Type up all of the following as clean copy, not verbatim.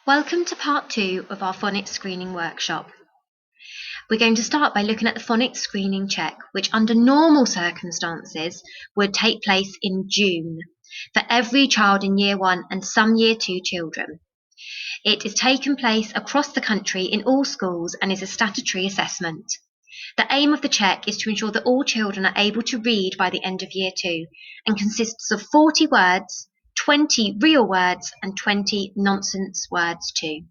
Welcome to part 2 of our phonics screening workshop. We're going to start by looking at the phonics screening check, which under normal circumstances would take place in June for every child in Year 1 and some Year 2 children. It is taken place across the country in all schools and is a statutory assessment. The aim of the check is to ensure that all children are able to read by the end of Year 2 and consists of 40 words, 20 real words and 20 nonsense words too.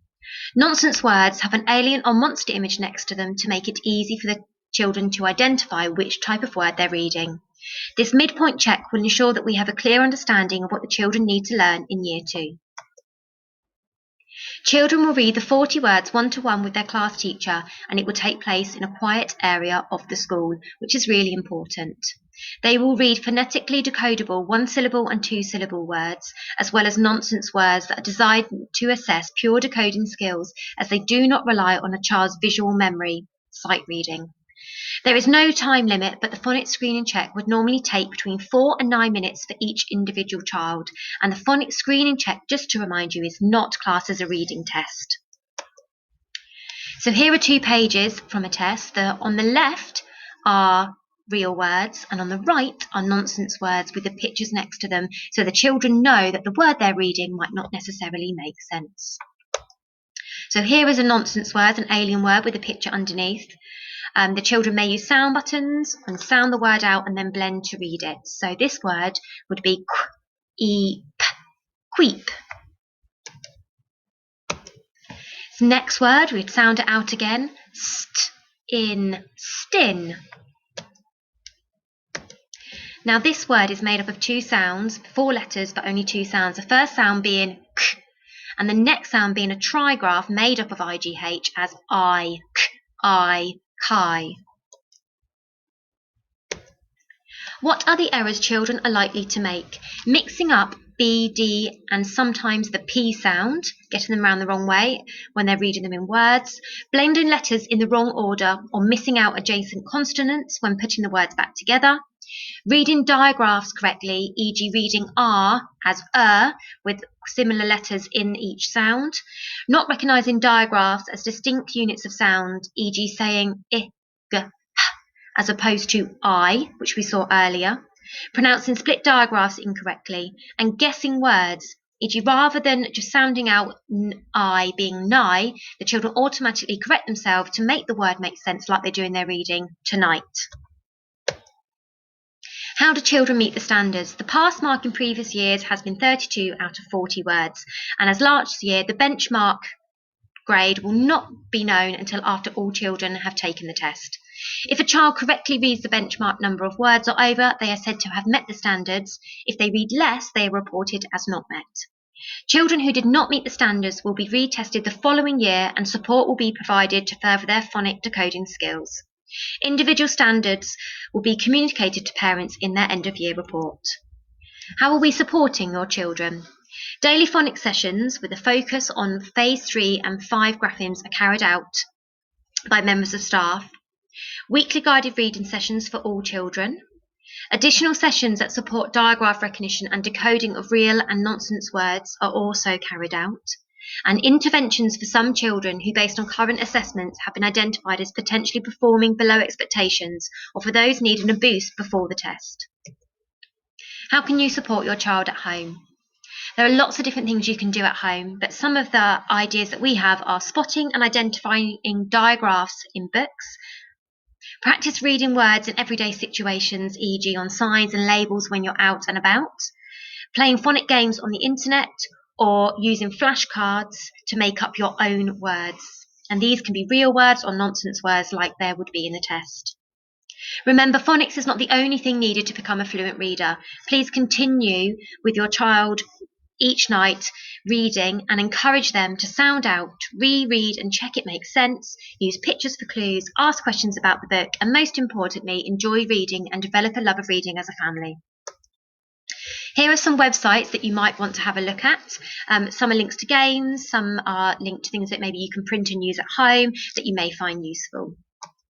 Nonsense words have an alien or monster image next to them to make it easy for the children to identify which type of word they're reading. This midpoint check will ensure that we have a clear understanding of what the children need to learn in Year 2. Children will read the 40 words one-to-one with their class teacher, and it will take place in a quiet area of the school, which is really important. They will read phonetically decodable one-syllable and two-syllable words, as well as nonsense words that are designed to assess pure decoding skills, as they do not rely on a child's visual memory, sight reading. There is no time limit, but the phonics screening check would normally take between 4 and 9 minutes for each individual child, and the phonics screening check, just to remind you, is not classed as a reading test. So here are 2 pages from a test. On the left are real words, and on the right are nonsense words with the pictures next to them, so the children know that the word they're reading might not necessarily make sense. So here is a nonsense word, an alien word with a picture underneath. The children may use sound buttons and sound the word out and then blend to read it. So this word would be queep, queep. Next word, we'd sound it out again, stin. Now this word is made up of 2 sounds, 4 letters but only 2 sounds. The first sound being k, and the next sound being a trigraph made up of IGH as I, k, kai. What are the errors children are likely to make? Mixing up B, D and sometimes the P sound, getting them around the wrong way when they're reading them in words, blending letters in the wrong order or missing out adjacent consonants when putting the words back together, reading digraphs correctly, e.g. reading R as with similar letters in each sound, not recognising digraphs as distinct units of sound, e.g. saying I, g, h, as opposed to I, which we saw earlier, pronouncing split digraphs incorrectly, and guessing words, e.g. rather than just sounding out I being nigh, the children automatically correct themselves to make the word make sense like they do in their reading tonight. How do children meet the standards? The pass mark in previous years has been 32 out of 40 words, and as last year, the benchmark grade will not be known until after all children have taken the test. If a child correctly reads the benchmark number of words or over, they are said to have met the standards. If they read less, they are reported as not met. Children who did not meet the standards will be retested the following year, and support will be provided to further their phonic decoding skills. Individual standards will be communicated to parents in their end-of-year report. How are we supporting your children? Daily phonics sessions with a focus on Phase 3 and 5 graphemes are carried out by members of staff. Weekly guided reading sessions for all children. Additional sessions that support digraph recognition and decoding of real and nonsense words are also carried out. And interventions for some children who, based on current assessments, have been identified as potentially performing below expectations, or for those needing a boost before the test. How can you support your child at home? There are lots of different things you can do at home, but some of the ideas that we have are spotting and identifying digraphs in books, practice reading words in everyday situations, e.g. on signs and labels when you're out and about, playing phonic games on the internet, or using flashcards to make up your own words. And these can be real words or nonsense words like there would be in the test. Remember, phonics is not the only thing needed to become a fluent reader. Please continue with your child each night reading and encourage them to sound out, reread and check it makes sense, use pictures for clues, ask questions about the book, and most importantly, enjoy reading and develop a love of reading as a family. Here are some websites that you might want to have a look at. Some are links to games, some are linked to things that maybe you can print and use at home that you may find useful.